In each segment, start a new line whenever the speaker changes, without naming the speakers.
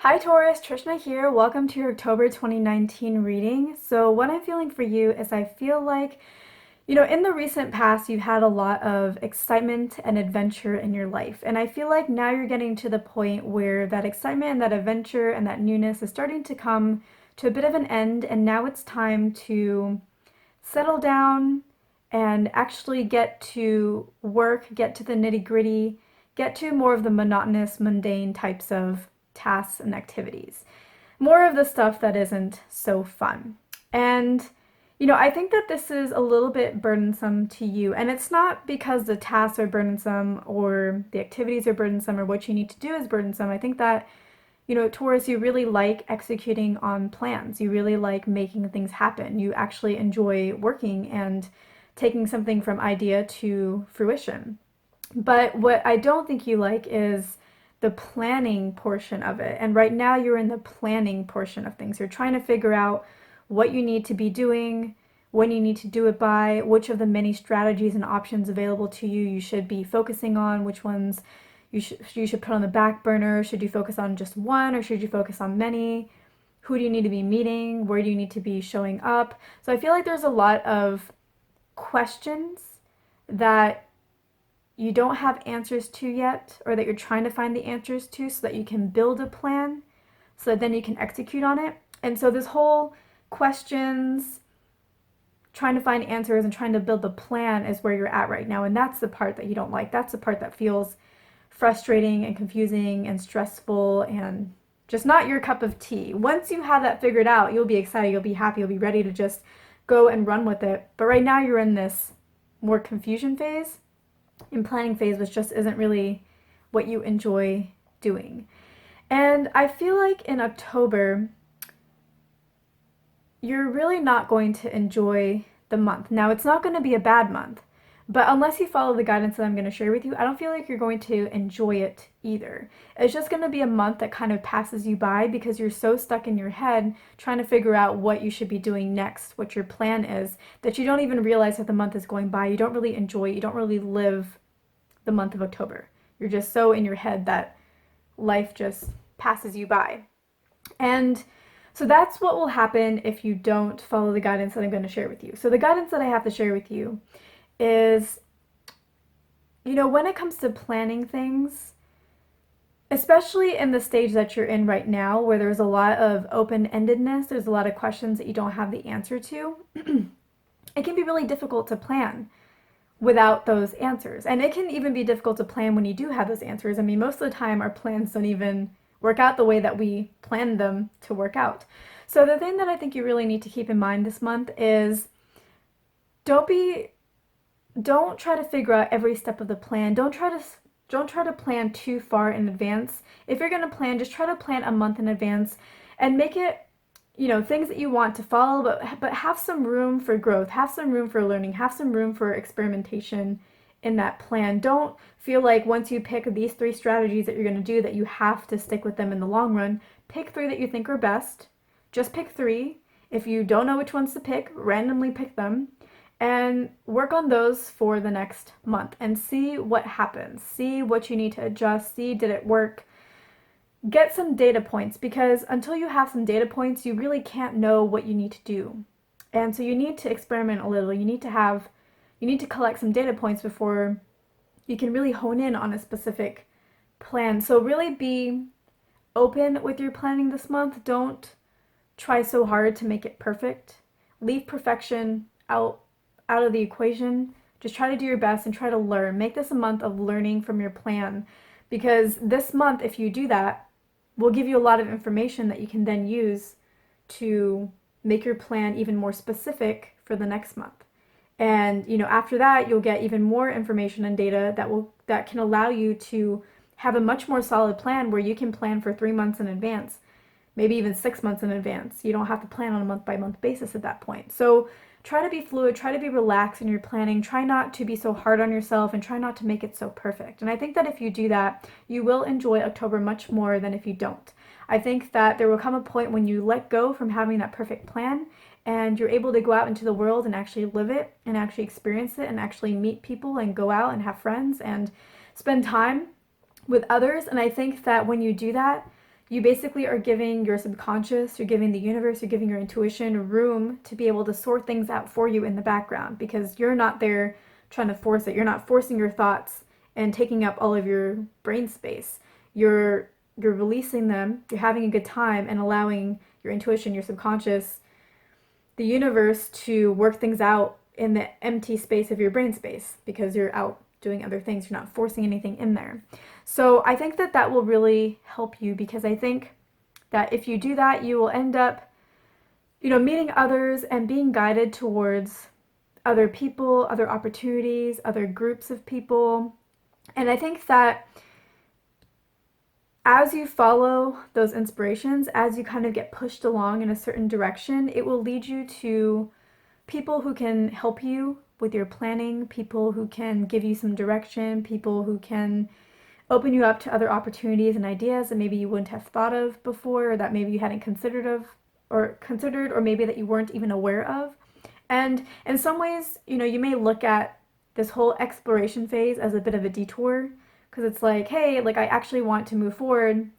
Hi Taurus, Trishna here. Welcome to your October 2019 reading. So, what I'm feeling for you is I feel like, in the recent past, you've had a lot of excitement and adventure in your life. And I feel like now you're getting to the point where that excitement and that adventure and that newness is starting to come to a bit of an end. And now it's time to settle down and actually get to work, get to the nitty gritty, get to more of the monotonous, mundane types of tasks and activities. More of the stuff that isn't so fun. And I think that this is a little bit burdensome to you. And it's not because the tasks are burdensome or the activities are burdensome or what you need to do is burdensome. I think that, Taurus, you really like executing on plans. You really like making things happen. You actually enjoy working and taking something from idea to fruition. But what I don't think you like is the planning portion of it. And right now you're in the planning portion of things. You're trying to figure out what you need to be doing, when you need to do it by, which of the many strategies and options available to you you should be focusing on, which ones you should put on the back burner. Should you focus on just one or should you focus on many? Who do you need to be meeting? Where do you need to be showing up? So I feel like there's a lot of questions that you don't have answers to yet, or that you're trying to find the answers to so that you can build a plan so that then you can execute on it. And so this whole questions, trying to find answers and trying to build the plan is where you're at right now. And that's the part that you don't like. That's the part that feels frustrating and confusing and stressful and just not your cup of tea. Once you have that figured out, you'll be excited, you'll be happy, you'll be ready to just go and run with it. But right now you're in this more confusion phase and planning phase, which just isn't really what you enjoy doing. And I feel like in October, you're really not going to enjoy the month. Now, it's not going to be a bad month, but unless you follow the guidance that I'm going to share with you, I don't feel like you're going to enjoy it either. It's just going to be a month that kind of passes you by because you're so stuck in your head trying to figure out what you should be doing next, what your plan is, that you don't even realize that the month is going by. You don't really enjoy it. You don't really live the month of October. You're just so in your head that life just passes you by. And so that's what will happen if you don't follow the guidance that I'm going to share with you. So the guidance that I have to share with you is, when it comes to planning things, especially in the stage that you're in right now, where there's a lot of open-endedness, there's a lot of questions that you don't have the answer to, it can be really difficult to plan without those answers. And it can even be difficult to plan when you do have those answers. I mean, most of the time our plans don't even work out the way that we planned them to work out. So the thing that I think you really need to keep in mind this month is don't try to figure out every step of the plan. Don't try to plan too far in advance. If you're going to plan, just try to plan a month in advance and make it things that you want to follow, but have some room for growth, have some room for learning, have some room for experimentation in that plan. Don't feel like once you pick these 3 strategies that you're going to do that you have to stick with them in the long run. Pick 3 that you think are best. Just pick 3. If you don't know which ones to pick, randomly pick them and work on those for the next month and see what happens. See what you need to adjust. See, did it work? Get some data points, because until you have some data points, you really can't know what you need to do. And so you need to experiment a little. You need to collect some data points before you can really hone in on a specific plan. So really be open with your planning this month. Don't try so hard to make it perfect. Leave perfection out of the equation. Just try to do your best and try to learn. Make this a month of learning from your plan, because this month, if you do that, will give you a lot of information that you can then use to make your plan even more specific for the next month. And after that, you'll get even more information and data that can allow you to have a much more solid plan where you can plan for 3 months in advance, maybe even 6 months in advance. You don't have to plan on a month by month basis at that point. So try to be fluid, try to be relaxed in your planning, try not to be so hard on yourself, and try not to make it so perfect. And I think that if you do that, you will enjoy October much more than if you don't. I think that there will come a point when you let go from having that perfect plan and you're able to go out into the world and actually live it and actually experience it and actually meet people and go out and have friends and spend time with others. And I think that when you do that, you basically are giving your subconscious, you're giving the universe, you're giving your intuition room to be able to sort things out for you in the background, because you're not there trying to force it. You're not forcing your thoughts and taking up all of your brain space. You're releasing them, you're having a good time and allowing your intuition, your subconscious, the universe to work things out in the empty space of your brain space, because you're out doing other things. You're not forcing anything in there. So I think that that will really help you, because I think that if you do that, you will end up, meeting others and being guided towards other people, other opportunities, other groups of people. And I think that as you follow those inspirations, as you kind of get pushed along in a certain direction, it will lead you to people who can help you with your planning, people who can give you some direction, people who can open you up to other opportunities and ideas that maybe you wouldn't have thought of before, or that maybe you hadn't considered, or maybe that you weren't even aware of. And in some ways, you may look at this whole exploration phase as a bit of a detour, because it's like, hey, like I actually want to move forward.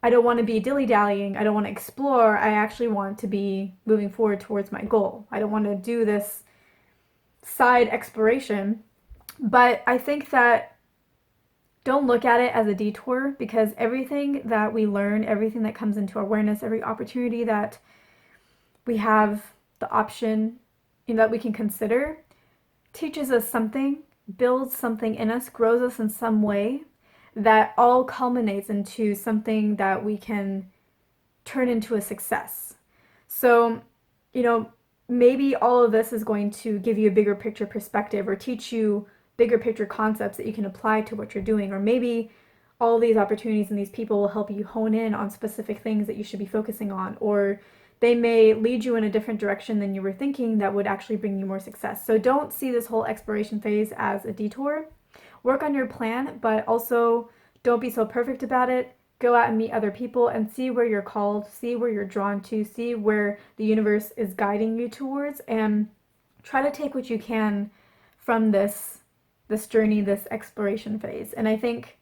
I don't want to be dilly-dallying. I don't want to explore. I actually want to be moving forward towards my goal. I don't want to do this side exploration. But I think that don't look at it as a detour, because everything that we learn, everything that comes into our awareness, every opportunity that we have the option, that we can consider, teaches us something, builds something in us, grows us in some way, that all culminates into something that we can turn into a success. So, maybe all of this is going to give you a bigger picture perspective, or teach you bigger picture concepts that you can apply to what you're doing. Or maybe all these opportunities and these people will help you hone in on specific things that you should be focusing on, or they may lead you in a different direction than you were thinking that would actually bring you more success. So don't see this whole exploration phase as a detour. Work on your plan, but also don't be so perfect about it. Go out and meet other people and see where you're called, see where you're drawn to, see where the universe is guiding you towards, and try to take what you can from this journey, this exploration phase. And I think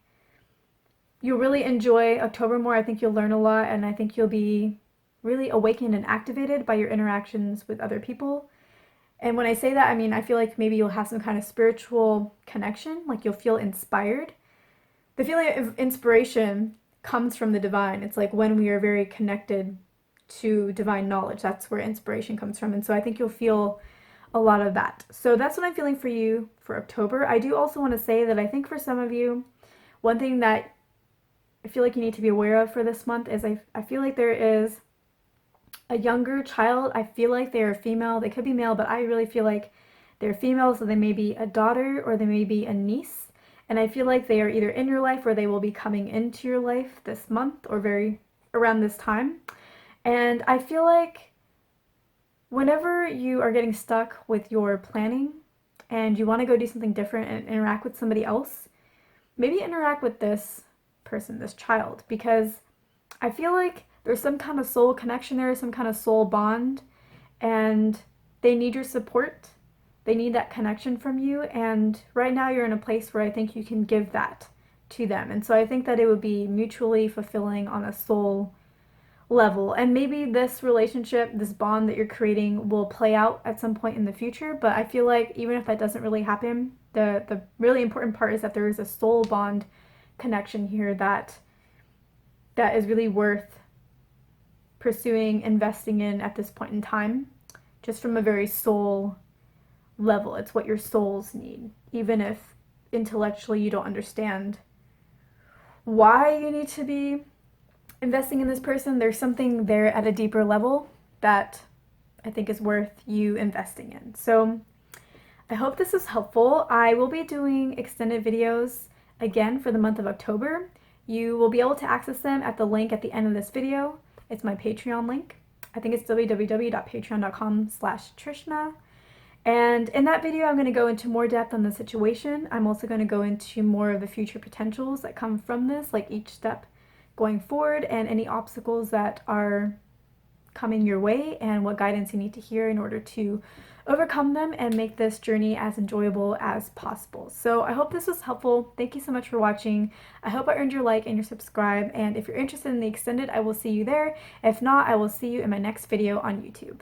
you'll really enjoy October more. I think you'll learn a lot, and I think you'll be really awakened and activated by your interactions with other people. And when I say that, I mean, I feel like maybe you'll have some kind of spiritual connection, like you'll feel inspired. The feeling of inspiration comes from the divine. It's like when we are very connected to divine knowledge, that's where inspiration comes from. And so I think you'll feel a lot of that. So that's what I'm feeling for you for October. I do also want to say that I think for some of you, one thing that I feel like you need to be aware of for this month is I feel like there is a younger child. I feel like they are female. They could be male, but I really feel like they're female, so they may be a daughter or they may be a niece. And I feel like they are either in your life or they will be coming into your life this month or very around this time. And I feel like whenever you are getting stuck with your planning and you want to go do something different and interact with somebody else, maybe interact with this person, this child, because I feel like there's some kind of soul connection there, some kind of soul bond, and they need your support. They need that connection from you, and right now you're in a place where I think you can give that to them. And so I think that it would be mutually fulfilling on a soul level. And maybe this relationship, this bond that you're creating will play out at some point in the future, but I feel like even if that doesn't really happen, the really important part is that there is a soul bond connection here that is really worth pursuing, investing in at this point in time, just from a very soul level. It's what your souls need, even if intellectually you don't understand why you need to be investing in this person. There's something there at a deeper level that I think is worth you investing in. So I hope this is helpful. I will be doing extended videos again for the month of October. You will be able to access them at the link at the end of this video. It's my Patreon link. I think it's www.patreon.com/Trishna. And in that video, I'm going to go into more depth on the situation. I'm also going to go into more of the future potentials that come from this, like each step going forward and any obstacles that are coming your way and what guidance you need to hear in order to overcome them and make this journey as enjoyable as possible. So I hope this was helpful. Thank you so much for watching. I hope I earned your like and your subscribe, and if you're interested in the extended, I will see you there. If not, I will see you in my next video on YouTube.